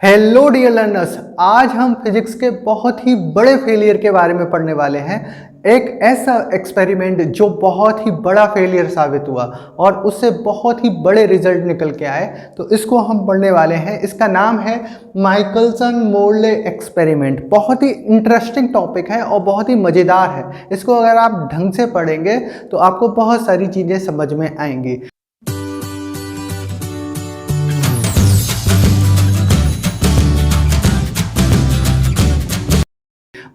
Hello dear learners, आज हम physics के बहुत ही बड़े फेलियर के बारे में पढ़ने वाले हैं। एक ऐसा एक्सपेरिमेंट जो बहुत ही बड़ा फेलियर साबित हुआ और उससे बहुत ही बड़े रिजल्ट निकल के आए, तो इसको हम पढ़ने वाले हैं। इसका नाम है माइकलसन मोरले एक्सपेरिमेंट। बहुत ही इंटरेस्टिंग टॉपिक है और बहुत ही मज़ेदार है। इसको अगर आप ढंग से पढ़ेंगे तो आपको बहुत सारी चीज़ें समझ में आएंगी।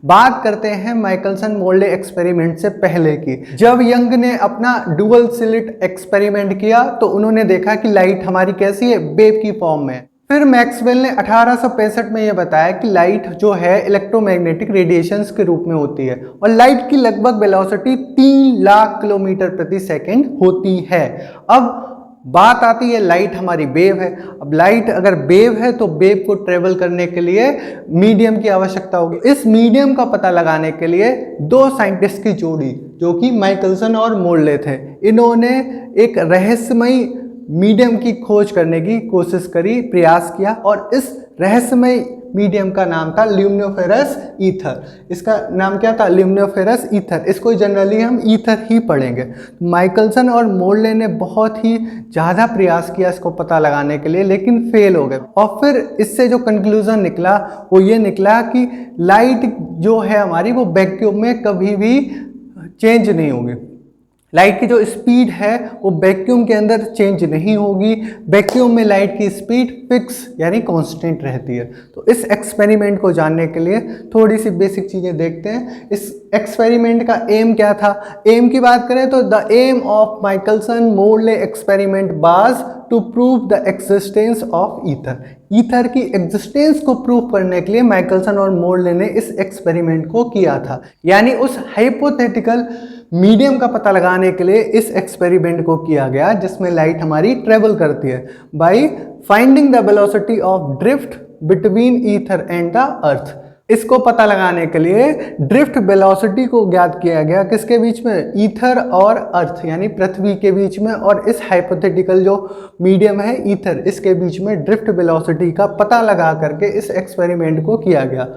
बात करते हैं माइकलसन मोरले एक्सपेरिमेंट से पहले की। जब यंग ने अपना डुअल स्लिट एक्सपेरिमेंट किया तो उन्होंने देखा कि लाइट हमारी कैसी है, वेव की फॉर्म में। फिर मैक्सवेल ने 1865 में यह बताया कि लाइट जो है इलेक्ट्रोमैग्नेटिक रेडिएशंस के रूप में होती है और लाइट की लगभग वेलोसिटी 3 लाख किलोमीटर प्रति सेकंड होती है। अब बात आती है लाइट हमारी वेव है। अब लाइट अगर वेव है तो वेव को ट्रेवल करने के लिए मीडियम की आवश्यकता होगी। इस मीडियम का पता लगाने के लिए दो साइंटिस्ट की जोड़ी जो कि माइकलसन और मोरले थे, इन्होंने एक रहस्यमयी मीडियम की खोज करने की कोशिश करी, प्रयास किया और इस रहस्यमय मीडियम का नाम था ल्यूमिनोफेरस ईथर। इसका नाम क्या था? ल्यूमिनोफेरस ईथर। इसको जनरली हम ईथर ही पढ़ेंगे। माइकलसन और मोरले ने बहुत ही ज़्यादा प्रयास किया इसको पता लगाने के लिए, लेकिन फेल हो गए। और फिर इससे जो कंक्लूजन निकला वो ये निकला कि लाइट जो है हमारी वो वैक्यूम में कभी भी चेंज नहीं होगी। लाइट की जो स्पीड है वो वैक्यूम के अंदर चेंज नहीं होगी। वैक्यूम में लाइट की स्पीड फिक्स यानी कांस्टेंट रहती है। तो इस एक्सपेरिमेंट को जानने के लिए थोड़ी सी बेसिक चीज़ें देखते हैं। इस एक्सपेरिमेंट का एम क्या था? एम की बात करें तो the aim of Michelson Morley experiment was to prove the existence of ether. Ether की एग्जिस्टेंस को प्रूव करने के लिए माइकलसन और मोरले ने इस एक्सपेरिमेंट को किया था। यानी उस हाइपोथेटिकल मीडियम का पता लगाने के लिए इस एक्सपेरिमेंट को किया गया जिसमें लाइट हमारी ट्रेवल करती है by finding the velocity of drift between ether and the earth. इसको पता लगाने के लिए ड्रिफ्ट वेलोसिटी को ज्ञात किया गया किसके बीच में? ईथर और अर्थ यानी पृथ्वी के बीच में, और इस हाइपोथेटिकल जो मीडियम है ईथर, इसके बीच में ड्रिफ्ट वेलोसिटी का पता लगा करके इस एक्सपेरिमेंट को किया गया।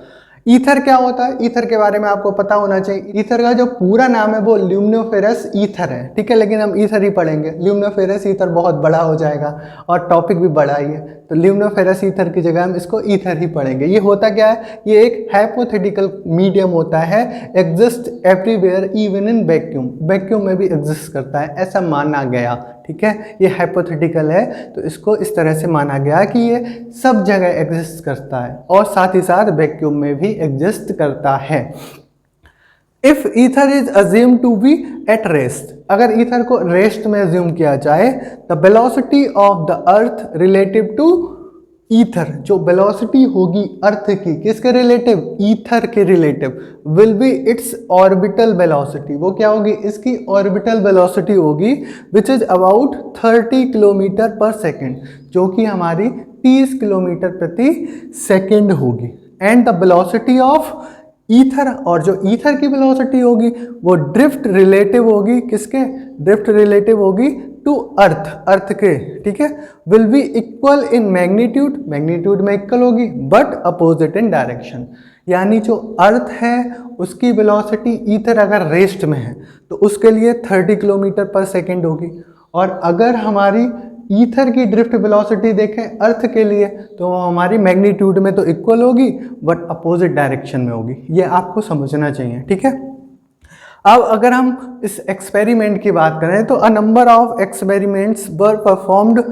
ईथर क्या होता है? ईथर के बारे में आपको पता होना चाहिए। ईथर का जो पूरा नाम है वो ल्यूमिनोफेरस ईथर है, ठीक है, लेकिन हम ईथर ही पढ़ेंगे। ल्यूमिनोफेरस ईथर बहुत बड़ा हो जाएगा और टॉपिक भी बड़ा ही है, तो ल्यूमिनोफेरस ईथर की जगह हम इसको ईथर ही पढ़ेंगे। ये होता क्या है? ये एक हाइपोथेटिकल मीडियम होता है, exist everywhere even in vacuum. Vacuum में भी एग्जिस्ट करता है ऐसा माना गया, ठीक है। ये हाइपोथेटिकल है तो इसको इस तरह से माना गया कि ये सब जगह एग्जिस्ट करता है और साथ ही साथ वैक्यूम में भी एग्जिस्ट करता है। If ether is assume to be at rest, अगर ईथर को रेस्ट में अज्यूम किया जाए, the velocity of the earth relative to ether, जो वेलोसिटी होगी अर्थ की, किसके रिलेटिव? ईथर के relative, will be its orbital velocity. वो क्या होगी? इसकी ऑर्बिटल वेलोसिटी होगी which is about 30 kilometre per second, जो कि हमारी 30 किलोमीटर प्रति सेकेंड होगी। And the velocity of ether, और जो ईथर की वेलोसिटी होगी वो ड्रिफ्ट रिलेटिव होगी किसके? ड्रिफ्ट रिलेटिव होगी टू अर्थ, अर्थ के, ठीक है। Will be equal in magnitude, magnitude में इक्वल होगी, बट अपोजिट इन डायरेक्शन। यानी जो अर्थ है उसकी वेलोसिटी ईथर अगर रेस्ट में है तो उसके लिए 30 किलोमीटर पर सेकेंड होगी, और अगर हमारी ईथर की ड्रिफ्ट वेलोसिटी देखें अर्थ के लिए तो वो हमारी मैग्नीट्यूड में तो इक्वल होगी बट अपोजिट डायरेक्शन में होगी। ये आपको समझना चाहिए, ठीक है। अब अगर हम इस एक्सपेरिमेंट की बात करें तो a number of experiments were performed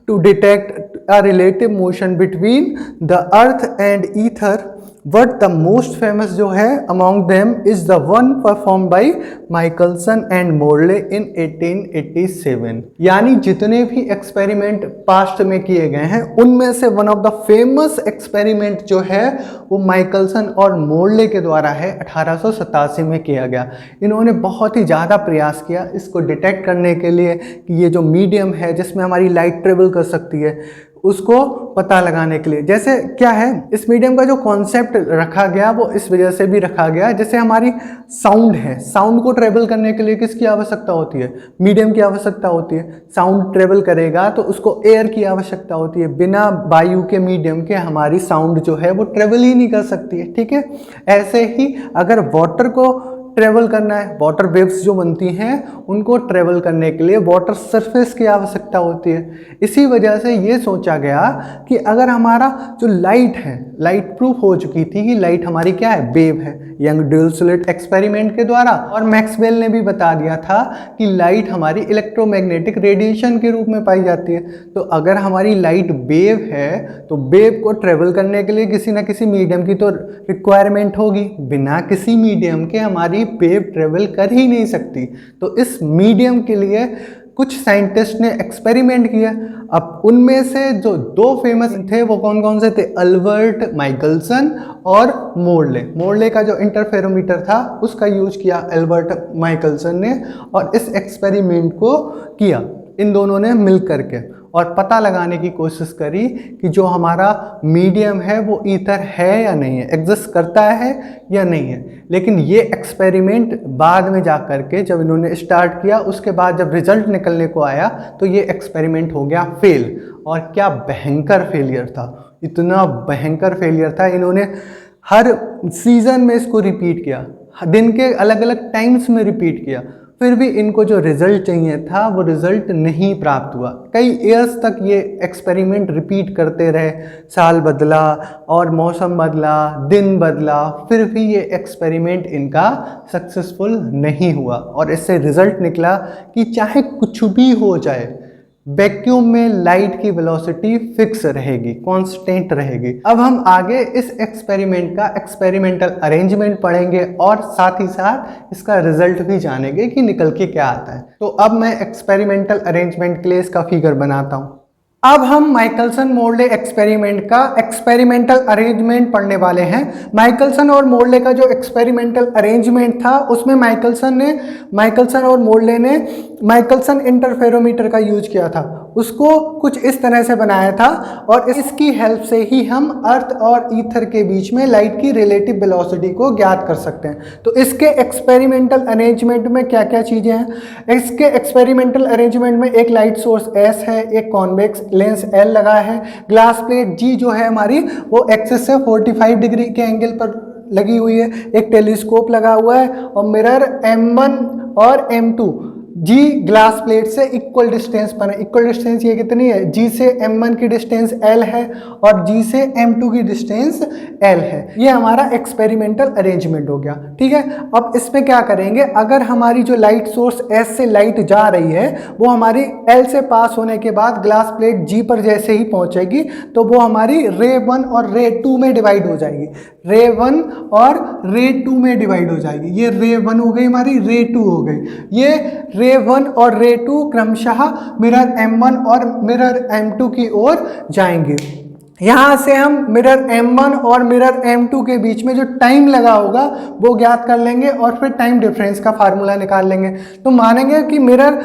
to detect a relative motion between the earth and ether, but the most famous जो है among them is the one perform by Michelson and Morley in 1887। यानी जितने भी experiment past में किए गए हैं उनमें से one of the famous experiment जो है वो माइकलसन और मोरले के द्वारा है, 1887 में किया गया। इन्होंने बहुत ही ज़्यादा प्रयास किया इसको डिटेक्ट करने के लिए कि ये जो मीडियम है जिसमें हमारी लाइट ट्रेवल कर सकती है उसको पता लगाने के लिए। जैसे क्या है, इस मीडियम का जो कॉन्सेप्ट रखा गया वो इस वजह से भी रखा गया, जैसे हमारी साउंड है, साउंड को ट्रेवल करने के लिए किसकी आवश्यकता होती है? मीडियम की आवश्यकता होती है। साउंड ट्रेवल करेगा तो उसको एयर की आवश्यकता होती है। बिना वायु के मीडियम के हमारी साउंड जो है वो ट्रेवल ही नहीं कर सकती है, ठीक है। ऐसे ही अगर वाटर को ट्रेवल करना है, वाटर वेव्स जो बनती हैं उनको ट्रेवल करने के लिए वाटर सरफेस की आवश्यकता होती है। इसी वजह से ये सोचा गया कि अगर हमारा जो लाइट है, लाइट प्रूफ हो चुकी थी कि लाइट हमारी क्या है? वेव है, यंग ड्यूल स्लिट एक्सपेरिमेंट के द्वारा। और मैक्सवेल ने भी बता दिया था कि लाइट हमारी इलेक्ट्रोमैग्नेटिक रेडिएशन के रूप में पाई जाती है। तो अगर हमारी लाइट वेव है तो वेव को ट्रेवल करने के लिए किसी ना किसी मीडियम की तो रिक्वायरमेंट होगी। बिना किसी मीडियम के हमारी वेव ट्रेवल कर ही नहीं सकती। तो इस मीडियम के लिए कुछ साइंटिस्ट ने एक्सपेरिमेंट किया। अब उनमें से जो दो फेमस थे वो कौन कौन से थे? अल्बर्ट माइकलसन और मोरले। मोरले का जो इंटरफेरोमीटर था उसका यूज किया अल्बर्ट माइकलसन ने, और इस एक्सपेरिमेंट को किया इन दोनों ने मिल करके, और पता लगाने की कोशिश करी कि जो हमारा मीडियम है वो ईथर है या नहीं है, एग्जिस्ट करता है या नहीं है। लेकिन ये एक्सपेरिमेंट बाद में जा कर के जब इन्होंने स्टार्ट किया, उसके बाद जब रिजल्ट निकलने को आया तो ये एक्सपेरिमेंट हो गया फेल। और क्या भयंकर फेलियर था, इतना भयंकर फेलियर था। इन्होंने हर सीजन में इसको रिपीट किया, दिन के अलग अलग टाइम्स में रिपीट किया, फिर भी इनको जो रिजल्ट चाहिए था वो रिजल्ट नहीं प्राप्त हुआ। कई ईयर्स तक ये एक्सपेरिमेंट रिपीट करते रहे, साल बदला और मौसम बदला, दिन बदला, फिर भी ये एक्सपेरिमेंट इनका सक्सेसफुल नहीं हुआ। और इससे रिजल्ट निकला कि चाहे कुछ भी हो जाए, वैक्यूम में लाइट की वेलोसिटी फिक्स रहेगी, कांस्टेंट रहेगी। अब हम आगे इस एक्सपेरिमेंट का एक्सपेरिमेंटल अरेंजमेंट पढ़ेंगे और साथ ही साथ इसका रिजल्ट भी जानेंगे कि निकल के क्या आता है। तो अब मैं एक्सपेरिमेंटल अरेंजमेंट के लिए इसका फिगर बनाता हूं। अब हम माइकलसन मोरले एक्सपेरिमेंट का एक्सपेरिमेंटल अरेंजमेंट पढ़ने वाले हैं। माइकलसन और मोरले का जो एक्सपेरिमेंटल अरेंजमेंट था उसमें माइकलसन और मोरले ने माइकलसन इंटरफेरोमीटर का यूज किया था। उसको कुछ इस तरह से बनाया था और इसकी हेल्प से ही हम अर्थ और ईथर के बीच में लाइट की रिलेटिव वेलोसिटी को ज्ञात कर सकते हैं। तो इसके एक्सपेरिमेंटल अरेंजमेंट में क्या क्या चीज़ें हैं? इसके एक्सपेरिमेंटल अरेंजमेंट में एक लाइट सोर्स S है, एक कॉन्वेक्स लेंस L लगा है, ग्लास प्लेट G जो है हमारी वो एक्सिस से 45 डिग्री के एंगल पर लगी हुई है, एक टेलीस्कोप लगा हुआ है और मिरर M1 और M2 G ग्लास प्लेट से इक्वल डिस्टेंस पर है। इक्वल डिस्टेंस ये कितनी है? G से M1 की डिस्टेंस L है और G से M2 की डिस्टेंस L है। ये हमारा एक्सपेरिमेंटल अरेंजमेंट हो गया, ठीक है। अब इसमें क्या करेंगे, अगर हमारी जो लाइट सोर्स S से लाइट जा रही है वो हमारी L से पास होने के बाद ग्लास प्लेट G पर जैसे ही पहुंचेगी तो वो हमारी रे 1 और रे 2 में डिवाइड हो जाएगी। रे 1 और रे 2 में डिवाइड हो जाएगी। ये रे 1 हो गई हमारी, रे 2 हो गई। ये रे 1 और रे 2 क्रमशः मिरर M1 और मिरर M2 की ओर जाएंगे। यहाँ से हम मिरर M1 और मिरर M2 के बीच में जो टाइम लगा होगा वो ज्ञात कर लेंगे और फिर टाइम डिफरेंस का फार्मूला निकाल लेंगे। तो मानेंगे कि मिरर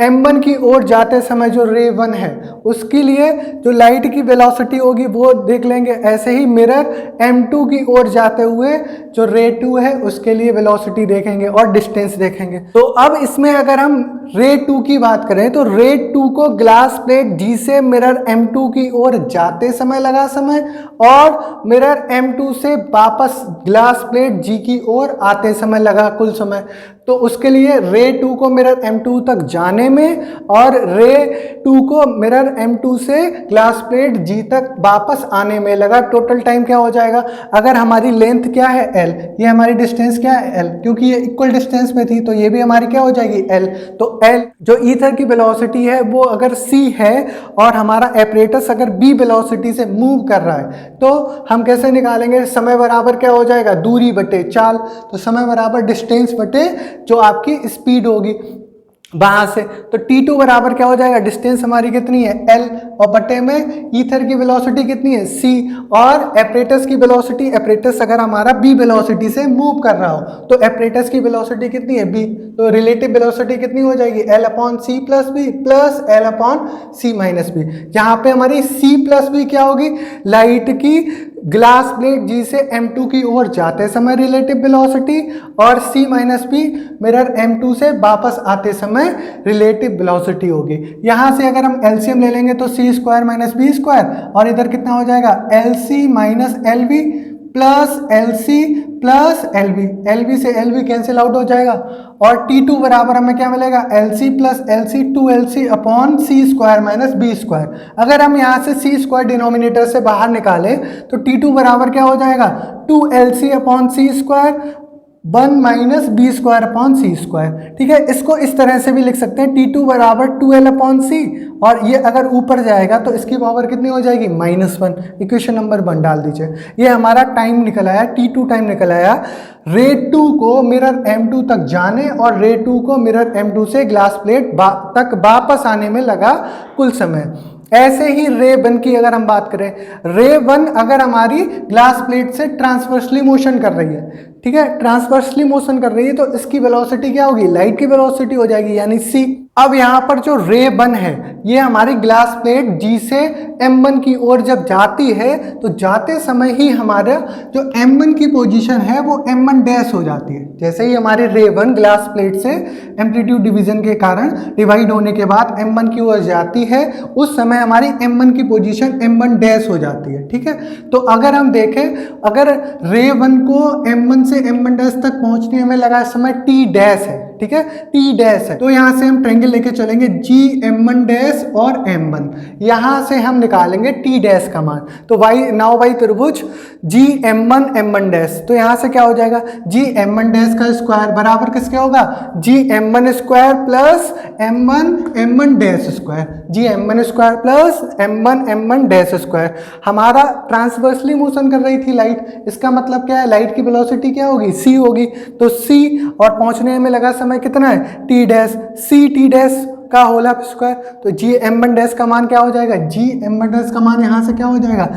M1 की ओर जाते समय जो रे 1 है उसके लिए जो लाइट की वेलोसिटी होगी वो देख लेंगे। ऐसे ही मिरर M2 की ओर जाते हुए जो रे 2 है उसके लिए वेलोसिटी देखेंगे और डिस्टेंस देखेंगे। तो अब इसमें अगर हम रे 2 की बात करें तो रे 2 को ग्लास प्लेट G से मिरर M2 की ओर जाते समय लगा समय और मिरर M2 से वापस ग्लास प्लेट G की ओर आते समय लगा कुल समय। तो उसके लिए रे 2 को मिरर M2 तक जाने में और रे 2 को मिरर M2 से ग्लास प्लेट G तक वापस आने में लगा। टोटल टाइम क्या हो जाएगा? अगर हमारी लेंथ क्या है L, ये हमारी डिस्टेंस क्या है L, क्योंकि ये इक्वल डिस्टेंस में थी तो ये भी हमारी क्या हो जाएगी L। तो L जो ईथर की वेलोसिटी है वो अगर c है और हमारा एपरेटस अगर b वेलोसिटी से मूव कर रहा है तो हम कैसे निकालेंगे? समय बराबर क्या हो जाएगा? दूरी बटे चाल। तो समय बराबर डिस्टेंस बटे जो आपकी स्पीड होगी। वहां से तो T2 बराबर क्या हो जाएगा, डिस्टेंस हमारी कितनी है L, और बटे में ईथर की वेलोसिटी कितनी है C, और एपरेटस की वेलोसिटी, एपरेटस अगर हमारा B वेलोसिटी से मूव कर रहा हो तो एपरेटस की वेलोसिटी कितनी है B, तो रिलेटिव वेलोसिटी कितनी हो जाएगी L upon C plus B plus L upon C minus B। यहाँ पे हमारी C प्लस B क्या होगी, लाइट की ग्लास प्लेट G से M2 की ओर जाते समय रिलेटिव वेलोसिटी, और C minus B mirror M2 से वापस आते समय रिलेटिव वेलोसिटी होगी। यहां से अगर हम एलसीएम ले लेंगे तो C square minus B square, और इधर कितना हो जाएगा LC minus LV plus LC plus LV, LV से LV कैंसिल आउट हो जाएगा, और T2 बराबर हमें क्या मिलेगा LC plus LC 2LC upon C square minus B square. अगर हम यहाँ से C स्क्वायर डिनोमिनेटर से बाहर निकालें तो T2 बराबर क्या हो जाएगा 2LC upon C square 1 minus B square upon C square. ठीक है, इसको इस तरह से भी लिख सकते हैं T2 बराबर 2L अपॉन सी, और ये अगर ऊपर जाएगा तो इसकी पावर कितनी हो जाएगी -1। इक्वेशन नंबर 1 डाल दीजिए। ये हमारा टाइम निकल आया, T2 टाइम निकल आया रे 2 को मिरर M2 तक जाने और रे 2 को मिरर M2 से ग्लास प्लेट तक वापस आने में लगा कुल समय। ऐसे ही रे 1 की अगर हम बात करें, रे 1 अगर हमारी ग्लास प्लेट से ट्रांसवर्सली मोशन कर रही है, ठीक है, ट्रांसवर्सली मोशन कर रही है, तो इसकी वेलोसिटी क्या होगी, लाइट की वेलोसिटी हो जाएगी यानी c। अब यहाँ पर जो रे 1 है ये हमारी ग्लास प्लेट G से M1 की ओर जब जाती है तो जाते समय ही हमारा जो M1 की पोजीशन है वो M1 डैश हो जाती है। जैसे ही हमारी रे 1 ग्लास प्लेट से एम्पलीट्यूड डिवीजन के कारण डिवाइड होने के बाद M1 की ओर जाती है, उस समय हमारी M1 की पोजीशन M1 डैश हो जाती है। ठीक है, तो अगर हम देखें, अगर रे 1 को M1 से M1 डैश तक पहुंचने में लगा समय T डैश है, ठीक है, T डैश है, तो यहाँ से हम ट्रायंगल लेके चलेंगे G M1 डैश और M1, यहाँ से हम निकालेंगे T डैश का मान। तो नाउ बाई त्रिभुज G M1 M1 डैश, तो यहाँ से क्या हो जाएगा G M1 डैश का स्क्वायर बराबर किसके होगा G M1 square plus M1 M1 dash square, G M1 square plus M1 M1 dash square. हमारा ट्रांसवर्सली मोशन कर रही थी लाइट, इसका मतलब क्या है, लाइट की वेलोसिटी क्या होगी c होगी, तो c और पहुंचने में लगा समय कितना है T dash, C T dash का होल स्क्वायर, तो G M1 डैश का मान क्या हो जाएगा, G M1 डैश का मान यहाँ से क्या हो जाएगा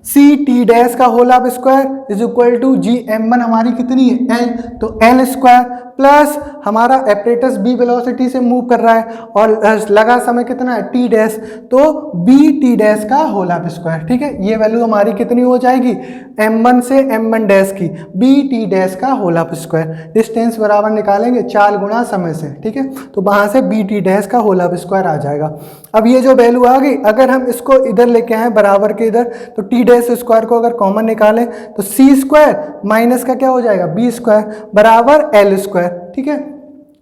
C T डैश का whole square is equal to G M1 हमारी कितनी है L, तो L स्क्वायर प्लस हमारा एपरेटस B वेलोसिटी से मूव कर रहा है और लगा समय कितना है T डैश, तो B T डैश का होल स्क्वायर। ठीक है, ये वैल्यू हमारी कितनी हो जाएगी M1 से M1 डैश की B T डैश का होल स्क्वायर। डिस्टेंस बराबर निकालेंगे 4 गुणा समय से, ठीक है, तो वहां से B T डैश का होल स्क्वायर आ जाएगा। अब ये जो वैल्यू आ गई, अगर हम इसको इधर लेके आए बराबर के इधर, तो T डैश स्क्वायर को अगर कॉमन निकालें तो C स्क्वायर माइनस का क्या हो जाएगा B स्क्वायर बराबर L स्क्वायर। ठीक है,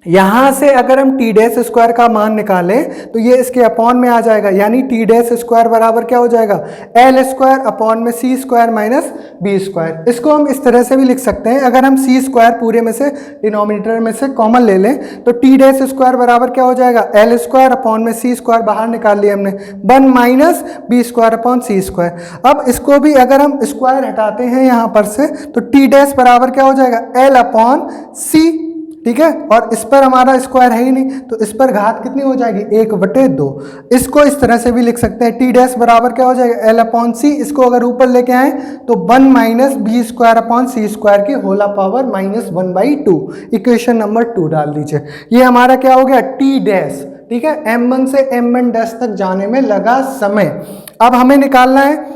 यहां से अगर हम T डैश स्क्वायर का मान निकालें तो ये इसके अपॉन में आ जाएगा, यानी T डैश स्क्वायर बराबर क्या हो जाएगा L स्क्वायर अपॉन में C square minus B square. इसको हम इस तरह से भी लिख सकते हैं, अगर हम C स्क्वायर पूरे में से डिनोमिनेटर में से कॉमन ले लें तो T डैश स्क्वायर बराबर क्या हो जाएगा L स्क्वायर अपॉन में C स्क्वायर बाहर निकाल लिया हमने 1 minus B square upon C square. अब इसको भी अगर हम स्क्वायर हटाते हैं यहाँ पर से तो T डैश बराबर क्या हो जाएगा L अपॉन C। ठीक है, और इस पर हमारा स्क्वायर है ही नहीं, तो इस पर घात कितनी हो जाएगी 1/2। इसको इस तरह से भी लिख सकते हैं, T डैश बराबर क्या हो जाएगा L अपॉन C, इसको अगर ऊपर लेके आए तो 1 minus B square upon C square की होल पावर -1/2। इक्वेशन नंबर 2 डाल दीजिए। ये हमारा क्या हो गया T डैश, ठीक है, M1 से M1 डैश तक जाने में लगा समय। अब हमें निकालना है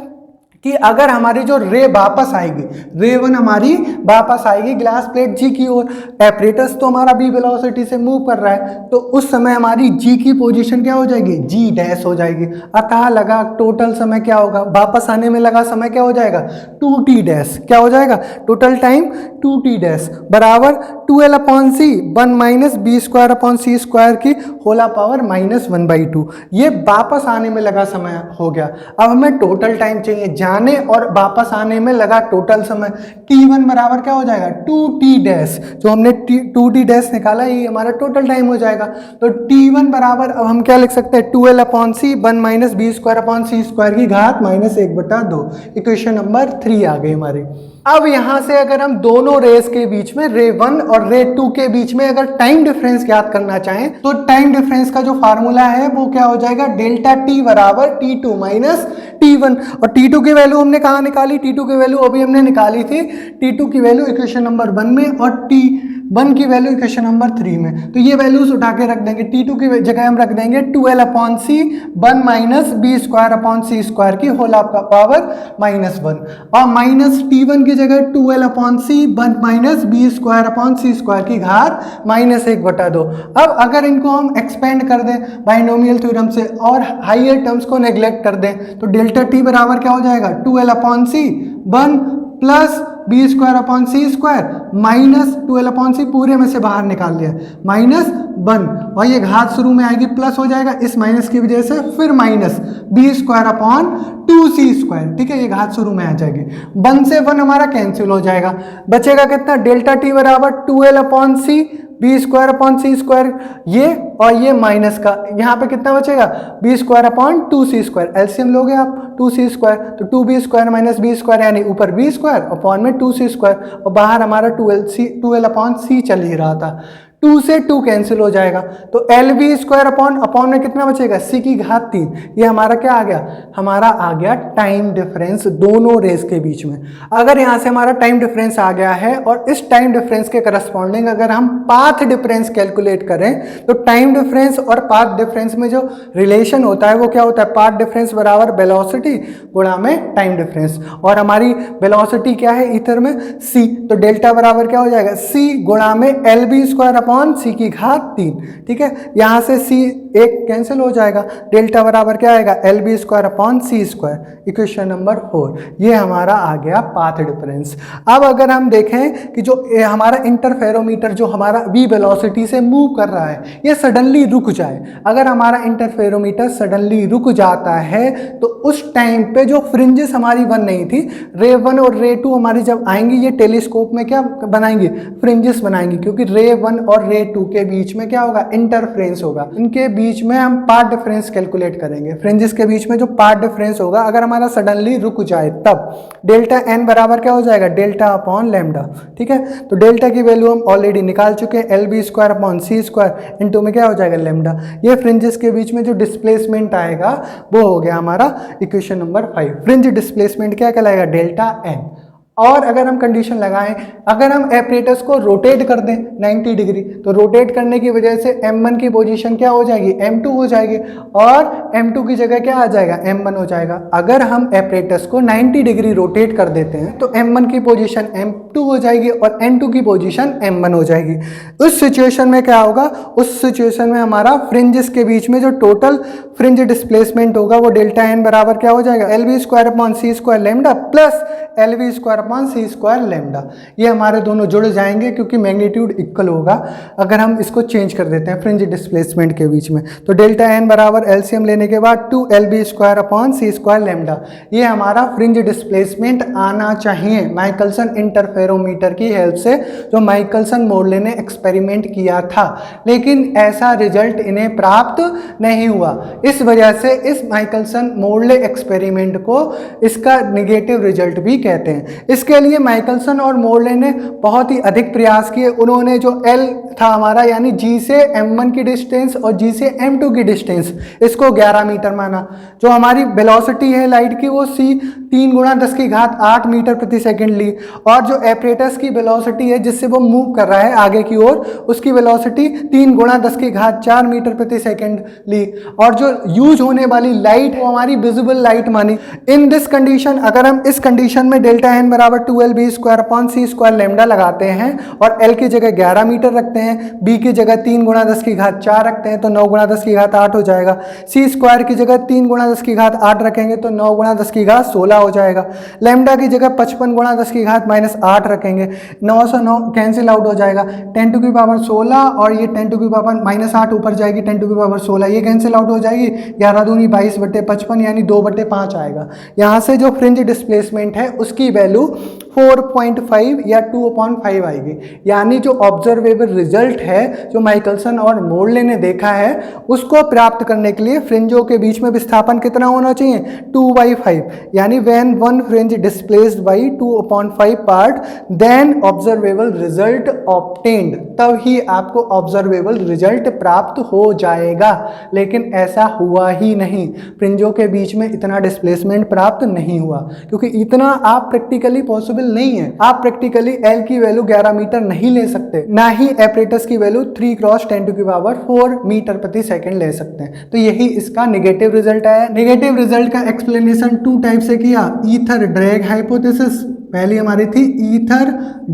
कि अगर हमारी जो रे वापस आएगी, रे 1 हमारी वापस आएगी ग्लास प्लेट G की ओर, एपरेटस तो हमारा B वेलोसिटी से मूव कर रहा है, तो उस समय हमारी G की पोजीशन क्या हो जाएगी G डैश हो जाएगी। अतः लगा टोटल समय क्या होगा, वापस आने में लगा समय क्या हो जाएगा 2T डैश, क्या हो जाएगा टोटल टाइम 2T डैश बराबर 2L upon C 1 minus B square upon C square की होल पावर -1/2। ये वापस आने में लगा समय हो गया। अब हमें टोटल टाइम चाहिए, जाने और वापस आने में लगा टोटल समय। T1 बराबर क्या हो जाएगा 2T डैश, जो हमने 2T डैश निकाला ये हमारा टोटल टाइम हो जाएगा। तो T1 बराबर अब हम क्या लिख सकते हैं 2L upon C 1 minus B square upon C square की घात -1/2। इक्वेशन नंबर 3 आ गई हमारी। अब यहां से अगर हम दोनों रेस के बीच में रे 1 और रे 2 के बीच में अगर टाइम डिफरेंस ज्ञात करना चाहें तो टाइम डिफरेंस का जो फार्मूला है वो क्या हो जाएगा, डेल्टा टी बराबर T2 माइनस T1। और T2 की वैल्यू हमने कहाँ निकाली, T2 की वैल्यू अभी हमने निकाली थी, T2 की वैल्यू इक्वेशन नंबर 1 में और T1 की वैल्यू इक्वेशन नंबर 3 में। तो ये वैल्यूज उठा के रख देंगे, T2 की जगह हम रख देंगे 12/c 1 minus B square upon C square की होल पावर -1 और माइनस T1 की जगह 12/c 1 minus B square upon C square की घात -1/2। अब अगर इनको हम एक्सपेंड कर दें बाइनोमियल थ्योरम से और हाइयर टर्म्स को नेग्लेक्ट कर दें तो डेल्टा टी बराबर क्या हो जाएगा, 12/c 1 plus B square upon C square minus 12/c पूरे में से बाहर निकाल लिया -1 और ये घात शुरू में आएगी प्लस हो जाएगा इस माइनस की वजह से, फिर minus B square upon 2c square. ठीक है, ये घात शुरू में आ जाएगी, 1 से 1 हमारा कैंसिल हो जाएगा, बचेगा कितना, डेल्टा टी बराबर 12/c B square upon C square ये और ये माइनस का, यहाँ पे कितना बचेगा, B square upon 2c square, LCM लोगे आप 2c स्क्वायर तो 2b square minus B square यानी ऊपर b स्क्वायर अपॉन में 2c स्क्वायर और बाहर हमारा 12/c चल ही रहा था, 2 से 2 कैंसिल हो जाएगा तो एल बी स्क्वायर अपॉन में कितना बचेगा, c की घात 3। ये हमारा क्या आ गया, हमारा आ गया टाइम डिफरेंस दोनों रेस के बीच में। अगर यहाँ से हमारा टाइम डिफरेंस आ गया है और इस टाइम डिफरेंस के करस्पॉन्डिंग अगर हम पाथ डिफरेंस कैलकुलेट करें तो टाइम डिफरेंस और पाथ डिफरेंस में जो रिलेशन होता है वो क्या होता है, पाथ डिफरेंस बराबर वेलोसिटी गुणा में टाइम डिफरेंस, और हमारी वेलोसिटी क्या है ईथर में c, तो डेल्टा बराबर क्या हो जाएगा, c गुणा में एल बी स्क्वायर अपॉन सी की घात 3। ठीक है, यहां से c एक कैंसिल हो जाएगा, डेल्टा बराबर क्या आएगा, L B square upon C square, equation number 4। ये हमारा आ गया पाथ डिफरेंस। अब अगर हम देखें कि जो हमारा इंटरफेरोमीटर जो हमारा v वेलोसिटी से मूव कर रहा है ये सडनली रुक जाए, अगर हमारा इंटरफेरोमीटर सडनली रुक जाता है तो उस टाइम पे जो फ्रिंजेस हमारी 1 नहीं थी, रे 1 और रे 2 हमारी जब आएंगी ये टेलीस्कोप में क्या बनाएंगी, फ्रिंजेस बनाएंगी, क्योंकि रे 1 और रे 2 के बीच में क्या होगा, इंटरफ्रेंस होगा, इनके बीच में हम पाथ डिफरेंस कैलकुलेट करेंगे, फ्रिंजेस के बीच में जो पाथ डिफरेंस होगा अगर हमारा सडनली रुक जाए तब डेल्टा एन बराबर क्या हो जाएगा, डेल्टा अपॉन लैम्डा। ठीक है, तो डेल्टा की वैल्यू हम ऑलरेडी निकाल चुके हैं, L B square upon C square into में क्या हो जाएगा, लैम्डा। ये फ्रिंजेस के बीच में जो डिस्प्लेसमेंट आएगा वो हो गया हमारा इक्वेशन नंबर 5। फ्रिंज डिस्प्लेसमेंट क्या कहलाएगा, डेल्टा एन। और अगर हम कंडीशन लगाएं, अगर हम एपरेटस को रोटेट कर दें 90 डिग्री तो रोटेट करने की वजह से m1 की पोजीशन क्या हो जाएगी, m2 हो जाएगी और m2 की जगह क्या आ जाएगा, m1 हो जाएगा। अगर हम एपरेटस को 90 डिग्री रोटेट कर देते हैं तो m1 की पोजीशन m2 हो जाएगी और n2 की पोजीशन m1 हो जाएगी। उस सिचुएशन में क्या होगा, उस सिचुएशन में हमारा फ्रिंजेस के बीच में जो टोटल फ्रिंज डिस्प्लेसमेंट होगा वो डेल्टा एन बराबर क्या हो जाएगा, L B square upon C square lambda plus L B square upon C square lambda. ये हमारे दोनों जुड़ जाएंगे क्योंकि मैग्नीट्यूड इक्वल होगा अगर हम इसको चेंज कर देते हैं फ्रिंज डिस्प्लेसमेंट के बीच में। तो डेल्टा एन बराबर एलसीएम लेने के बाद 2 L B square upon C square lambda, ये हमारा फ्रिंज डिस्प्लेसमेंट आना चाहिए माइकलसन इंटरफेरोमीटर की हेल्प से, जो माइकलसन मोर्ले ने एक्सपेरिमेंट किया था, लेकिन ऐसा रिजल्ट इन्हें प्राप्त नहीं हुआ। इस वजह से इस माइकलसन मोर्ले एक्सपेरिमेंट को इसका निगेटिव रिजल्ट भी कहते हैं। इसके लिए माइकलसन और मोर्ले ने बहुत ही अधिक प्रयास किए। उन्होंने जो L था हमारा यानी G से M1 की डिस्टेंस और G से M2 की डिस्टेंस इसको 11 मीटर माना। जो हमारी वेलोसिटी है लाइट की वो c 3 गुणा 10 की घात 8 मीटर प्रति सेकंड ली, और जो एपरेटस की वेलोसिटी है जिससे वो मूव कर रहा है आगे की ओर उसकी वेलोसिटी 3 गुणा 10 की घात 4 मीटर प्रति सेकंड ली, और जो यूज होने वाली लाइट वो हमारी विजिबल लाइट मानी। इन दिस कंडीशन अगर हम इस कंडीशन में डेल्टा एन बराबर 2l B square upon C square lambda लगाते हैं और l की जगह 11 मीटर रखते हैं, b की जगह 3 गुणा 10 की घात 4 रखते हैं तो 9 गुणा 10 की घात 8 हो जाएगा। सी स्क्वायर की जगह 3 गुणा 10 की घात 8 रखेंगे तो 9 गुणा 10 की घात 16 हो जाएगा। लैम्डा की जगह 55 गुणा 10 की घात -8 रखेंगे, 9 से 9 कैंसिल आउट हो जाएगा, 10 टू की पावर 16 और ये 10 टू की पावर -8 ऊपर जाएगी 10 टू की पावर 16, ये कैंसिल आउट हो जाएगी, 11 दूनी 22/55 यानी 2/5 आएगा। यहाँ से जो फ्रिंज डिस्प्लेसमेंट है उसकी वैल्यू 4.5 या 2/5 आएगी। यानी जो ऑब्जर्वेबल रिजल्ट है जो माइकलसन और मोर्ले ने देखा है उसको प्राप्त करने के लिए फ्रिंजों के बीच में विस्थापन कितना होना चाहिए, 2/5। यानी when one fringe displaced by 2/5 part then observable result obtained, तब ही आपको ऑब्जर्वेबल रिजल्ट प्राप्त हो जाएगा। लेकिन ऐसा हुआ ही नहीं, फ्रिंजों के बीच में इतना डिस्प्लेसमेंट प्राप्त नहीं हुआ क्योंकि इतना आप प्रैक्टिकली पॉसिबल नहीं है। आप प्रैक्टिकली एल की वैल्यू 11 मीटर नहीं ले सकते, ना ही एपरेटस की वैल्यू 3 × 10⁴ मीटर प्रति सेकंड ले सकते हैं। तो यही इसका नेगेटिव रिजल्ट आया। नेगेटिव रिजल्ट का एक्सप्लेनेशन 2 टाइप से किया, ईथर ड्रैग हाइपोथेसिस, पहली हमारी थी ईथर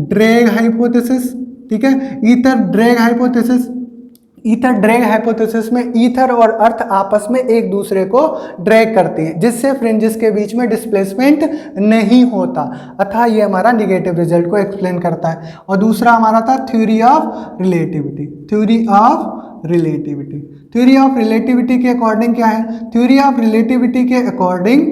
ड्रैग हाइपोथेसिस, ठीक है। Ether drag hypothesis, ether drag hypothesis में ईथर और अर्थ आपस में एक दूसरे को ड्रैग करते हैं जिससे फ्रिंजेस के बीच में डिस्प्लेसमेंट नहीं होता, अतः ये हमारा नेगेटिव रिजल्ट को एक्सप्लेन करता है। और दूसरा हमारा था theory of relativity. Theory of relativity, theory of relativity के अकॉर्डिंग क्या है, थ्योरी ऑफ रिलेटिविटी के अकॉर्डिंग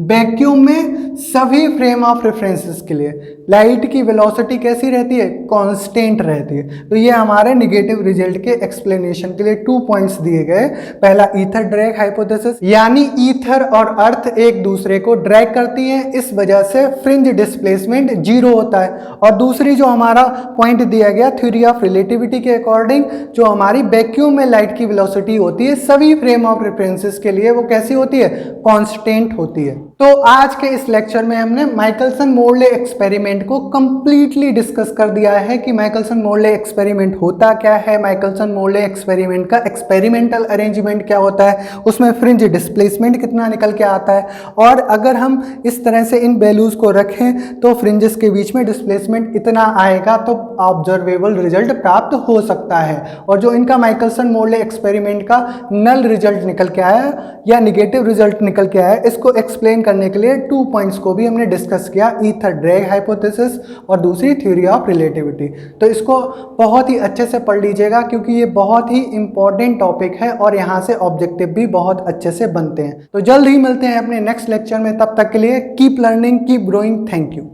वैक्यूम में सभी फ्रेम ऑफ रेफरेंसेस के लिए लाइट की वेलोसिटी कैसी रहती है, कांस्टेंट रहती है। तो ये हमारे नेगेटिव रिजल्ट के एक्सप्लेनेशन के लिए 2 पॉइंट्स दिए गए। पहला ईथर ड्रैग हाइपोथेसिस, यानी ईथर और अर्थ एक दूसरे को ड्रैग करती हैं, इस वजह से फ्रिंज डिस्प्लेसमेंट 0 होता है। और दूसरी जो हमारा पॉइंट दिया गया थ्योरी ऑफ रिलेटिविटी के अकॉर्डिंग, जो हमारी वैक्यूम में लाइट की वेलोसिटी होती है सभी फ्रेम ऑफ रेफरेंसेस के लिए वो कैसी होती है, कांस्टेंट होती है। तो आज के इस लेक्चर में हमने माइकलसन मोर्ले एक्सपेरिमेंट को कंप्लीटली डिस्कस कर दिया है कि माइकलसन मोर्ले एक्सपेरिमेंट होता क्या है, माइकलसन मोर्ले एक्सपेरिमेंट का एक्सपेरिमेंटल अरेंजमेंट क्या होता है, उसमें फ्रिंज डिस्प्लेसमेंट कितना निकल के आता है, और अगर हम इस तरह से इन वैल्यूज को रखें तो फ्रिंजेस के बीच में डिस्प्लेसमेंट इतना आएगा तो ऑब्जर्वेबल रिजल्ट प्राप्त हो सकता है। और जो इनका माइकलसन मोर्ले एक्सपेरिमेंट का नल रिजल्ट निकल के आया या निगेटिव रिजल्ट निकल के आया, इसको एक्सप्लेन करने के लिए 2 पॉइंट्स को भी हमने डिस्कस किया, ईथर ड्रैग हाइपोथेसिस और दूसरी थ्योरी ऑफ रिलेटिविटी। तो इसको बहुत ही अच्छे से पढ़ लीजिएगा क्योंकि ये बहुत ही इंपॉर्टेंट टॉपिक है और यहाँ से ऑब्जेक्टिव भी बहुत अच्छे से बनते हैं। तो जल्द ही मिलते हैं अपने नेक्स्ट लेक्चर में, तब तक के लिए keep learning, keep growing, thank you.